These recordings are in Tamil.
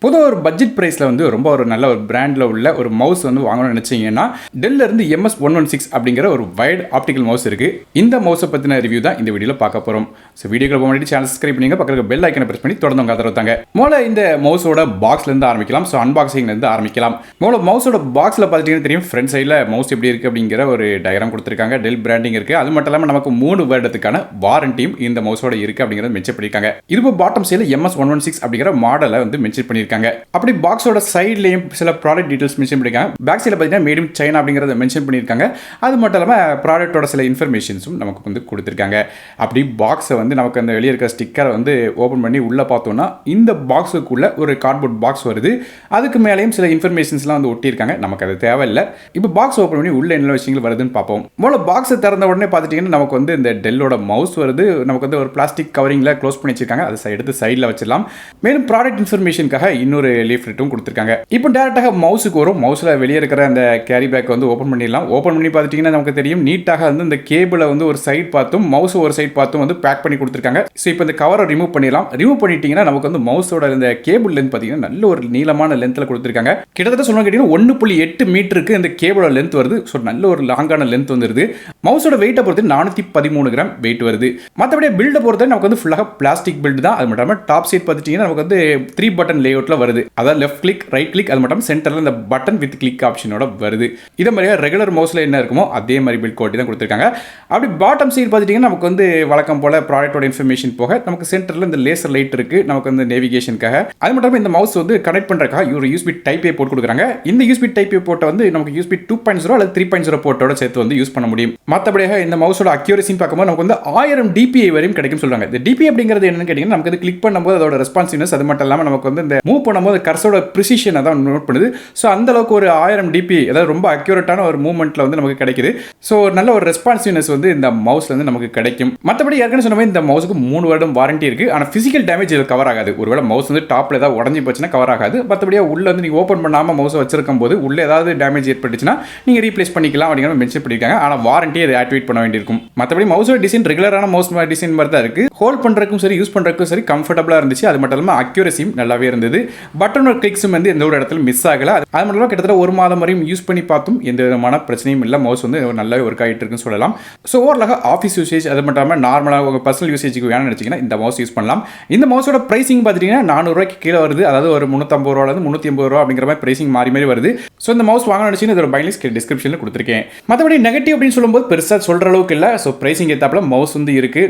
பொதுவாக ஒரு பட்ஜெட் பிரைஸில் வந்து ரொம்ப ஒரு நல்ல ஒரு பிராண்டில் உள்ள ஒரு மவுஸ் வந்து வாங்கணும்னு நினச்சிங்கன்னா டெல்ல இருந்து MS116 அப்படிங்கிற ஒரு வைட் ஆப்டிக்கல் மவுஸ் இருக்குது. இந்த மவுஸை பற்றின ரிவ்யூ தான் இந்த வீடியோவில் பார்க்க போகிறோம். ஸோ வீடியோக்கு முன்னாடி சேனல் சப்ஸ்கிரைப் பண்ணிங்க, பக்கத்தில் பெல் ஐக்கனை ப்ரெஸ் பண்ணி தொடர்ந்து உங்க ஆதரவு தாங்க. முதல்ல இந்த மவுஸோட பாக்ஸ்லேருந்து ஆரம்பிக்கலாம். ஸோ அன்பாக்சிங்லேருந்து ஆரம்பிக்கலாம். முதல்ல மவுஸோட பாக்ஸில் பார்த்துட்டீங்கன்னா தெரியும், ஃப்ரண்ட் சைடில் மவுஸ் எப்படி இருக்குது அப்படிங்கிற ஒரு டயக்ராம் கொடுத்துருக்காங்க. டெல் பிராண்டிங் இருக்குது. அது மட்டும் இல்லாமல் நமக்கு 3 வருடத்துக்கான வாரண்டியும் இந்த மவுஸோட இருக்குது அப்படிங்கிறத மென்ஷன் பண்ணியிருக்காங்க. இது பாட்டம் சைடில் MS116 அப்படிங்கிற மாடலை வந்து மென்ஷன் பண்ணியிருக்காங்க. அப்படி பாக்ஸோட சைட்லயும் சில ப்ராடக்ட் டீடைல்ஸ் மென்ஷன் பண்ணிருக்காங்க. பேக் சைடுல பார்த்தீங்கன்னா மேட் இன் சைனா அப்படிங்கறத மென்ஷன் பண்ணிருக்காங்க. அது மட்டும் இல்லாமல் ப்ராடக்ட்டோட சில இன்ஃபர்மேஷன்ஸும் நமக்கு வந்து கொடுத்துருக்காங்க. அப்படி பாக்ஸை வந்து நமக்கு அந்த வெளியே இருக்கிற ஸ்டிக்கரை வந்து ஓப்பன் பண்ணி உள்ளே பார்த்தோம்னா இந்த பாக்ஸுக்குள்ள ஒரு கார்ட்போர்ட் பாக்ஸ் வருது. அதுக்கு மேலேயும் சில இன்ஃபர்மேஷன்ஸ்லாம் வந்து ஒட்டியிருக்காங்க. நமக்கு அது தேவையில்லை. இப்போ பாக்ஸ் ஓப்பன் பண்ணி உள்ள என்ன விஷயங்கள் வருதுன்னு பார்ப்போம். முதல்ல பாக்ஸை திறந்த உடனே பார்த்துட்டீங்கன்னா நமக்கு வந்து இந்த டெல்லோட மவுஸ் வருது. நமக்கு வந்து ஒரு பிளாஸ்டிக் கவரிங்கில் க்ளோஸ் பண்ணி வச்சிருக்காங்க. அதை எடுத்து சைடில் வச்சிடலாம். மேலும் ப்ராடக்ட் இன்ஃபர்மேஷனுக்காக இன்னொரு லீஃப்லெட்டும் கொடுத்துருக்காங்க. இப்போ டேரக்டாக மவுஸுக்கு வரும். மவுஸில் வெளியே இருக்கிற அந்த கேரி பேக் வந்து ஓப்பன் பண்ணிடலாம். ஓப்பன் பண்ணி பார்த்துட்டிங்கன்னா நமக்கு தெரியும், நீட்டாக வந்து இந்த கேபிளை வந்து ஒரு சைட் பார்த்தும் மவுஸ் ஒரு சைட் பார்த்தும் வந்து பேக் பண்ணி கொடுத்துருக்காங்க. ஸோ இப்போ இந்த கவரை ரிமூவ் பண்ணிடலாம். ரிமூவ் பண்ணிட்டீங்கன்னா நமக்கு வந்து மவுஸோட இந்த கேபிள் லென்த் பார்த்தீங்கன்னா நல்ல ஒரு நீளமான லென்த்தில் கொடுத்துருக்காங்க. கிட்டத்தட்ட சொல்லணும் கேட்டீங்கன்னா 1.8 மீட்டருக்கு இந்த கேபிளோட லென்த் வருது. ஸோ நல்ல ஒரு லாங்கான லென்த் வந்துருது. மவுஸோட வெயிட்டை பொறுத்து 413 கிராம் வெயிட் வருது. மற்றபடி பில்டை பொறுத்து நமக்கு வந்து ஃபுல்லாக பிளாஸ்டிக் பில்டு தான். அது மட்டும் இல்லாமல் டாப் சைட் பார்த்துட்டிங்கன்னா நமக்கு வந்து 3 பட்டன் லேஅவுட்டில் வருது. அதாவது லெஃப்ட் கிளிக், ரைட் கிளிக், அது மட்டும் சென்டரில் இந்த பட்டன் வித் கிளிக் ஆப்ஷனோட வருது. இதே மாதிரியே ரெகுலர் மவுஸில் என்ன இருக்குமோ அதே மாதிரி பில்ட் குவாலிட்டி தான் கொடுத்துருக்காங்க. அப்படி பாட்டம் சைடு பார்த்துட்டிங்கன்னா நமக்கு வந்து வழக்கம் போல ப்ராடக்டோட இன்ஃபர்மேஷன் போக நமக்கு சென்டரில் இந்த லேசர் லைட் இருக்குது. நமக்கு வந்து நேவிகேஷனுக்காக. அது மட்டும் இல்லாமல் இந்த மவுஸ் வந்து கனெக்ட் பண்ணுறதுக்காக ஒரு USB டைப் ஏ போட்டு கொடுக்குறாங்க. இந்த USB டைப் ஏ போட்டை வந்து நமக்கு USB 2.0 அல்லது 3.0 போர்ட்டோட சேர்த்து வந்து யூஸ் பண்ண முடியும். மற்றபடியாக இந்த மவுஸோட அக்யூரசின்னு பார்க்கும்போது நமக்கு வந்து 1000 DPI வரையும் கிடைக்கும் சொல்றாங்க. இந்த DPI அப்படிங்கிறது என்னன்னு கேட்டிங்கன்னா நமக்கு வந்து கிளிக் பண்ணும்போது அதோட ரெஸ்பான்சிவ்னஸ், அது மட்டும் இல்லாமல் நமக்கு வந்து இந்த மூவ் பண்ணும்போது கர்சரோட ப்ரிசிஷனை தான் நோட் பண்ணுது. ஸோ அந்த அளவுக்கு ஒரு 1000 DPI, அதாவது ரொம்ப அக்யூரேட்டான ஒரு மூவ்மெண்ட்டில் வந்து நமக்கு கிடைக்குது. ஸோ நல்ல ஒரு ரெஸ்பான்சிவ்னஸ் வந்து இந்த மவுஸ்ல வந்து நமக்கு கிடைக்கும். மற்றபடி ஏற்கனவே சொன்ன மாதிரி இந்த மவுஸுக்கு 3 வருடம் வாரண்டி இருக்குது. ஆனால் ஃபிசிக்கல் டேமேஜ் இதில் கவர் ஆகாது. ஒருவேளை மவுஸ் வந்து டாப்பில் ஏதாவது உடஞ்சி போச்சுன்னா கவர் ஆகாது. மற்றபடியாக உள்ள வந்து நீங்கள் ஓப்பன் பண்ணாமல் மவுஸை வச்சிருக்கும் போது உள்ள ஏதாவது டேமேஜ் ஏற்பட்டுச்சுன்னா நீங்கள் ரீப்ளேஸ் பண்ணிக்கலாம் அப்படிங்கிற மென்ஷன் பண்ணியிருக்காங்க. ஆனால் வாரண்டி அதை ஆக்டிவேட் பண்ண வேண்டியிருக்கும். மற்றபடி மவுஸோட டிசைன் ரெகுலரான மவுஸ் டிசைன் மாதிரி தான் இருக்குது. ஹோல்ட் பண்ணுறதுக்கும் சரி, யூஸ் பண்ணுறதுக்கும் சரி கம்ஃபர்டபுளாக இருந்துச்சு. அது மட்டும் இல்லாமல் அக்யூரசியும் நல்லாவே இருந்தது. பட்டனோட கிளிக்ஸும் வந்து எந்த ஒரு இடத்துல மிஸ் ஆகல. அது மட்டும் கிட்டத்தட்ட 1 மாதம் வரையும் யூஸ் பண்ணி பார்த்தும் எந்த விதமான பிரச்சனையும் இல்லை. மவுஸ் வந்து நல்லாவே ஒர்க் ஆகிட்டு இருக்குன்னு சொல்லலாம். ஸோ ஓவராலாக ஆஃபீஸ் யூசேஜ், அது மட்டும் இல்லாமல் நார்மலாக உங்கள் பர்சனல் யூசேஜுக்கு வேணும்னு நினச்சிங்கன்னா இந்த மவுஸ் யூஸ் பண்ணலாம். இந்த மவுஸோட பிரைசிங் பார்த்துட்டிங்கன்னா 400 ரூபாய்க்கு கீழே வருது. அதாவது ஒரு 350 ரூபாய் 380 ரூபா அப்படிங்கிற மாதிரி பிரைசிங் மாறி வருது. ஸோ இந்த மவுஸ் வாங்க நினச்சிங்கன்னா இதோட பை லிங்க் டிஸ்கிரிப்ஷனில் கொடுத்துருக்கேன். மற்றபடி நெகட்டிவ் அப்படின்னு சொல்லும்போது பெருசாக சொல்கிற அளவுக்கு இல்லை. ஸோ பிரைசிங் ஏற்றாப்புல மவுஸ் வந்து இருக்குது.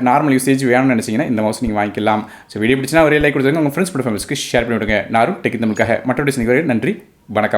நார்மல் யூசேஜ் வேணும்னு நினச்சிங்கன்னா இந்த மவுஸ் நீங்கள் வாங்கிக்கலாம். ஸோ வீடியோ பிடிச்சினா ஒரே லைக் கொடுத்துருங்க. உங்கள் ஃப்ரெண்ட்ஸ் ஃபேமிலிஸ்க்கு ஷேர் பண்ணி விடுங்க. நானும் டெக் தமிழுக்காக மற்றபடி நன்றி, வணக்கம்.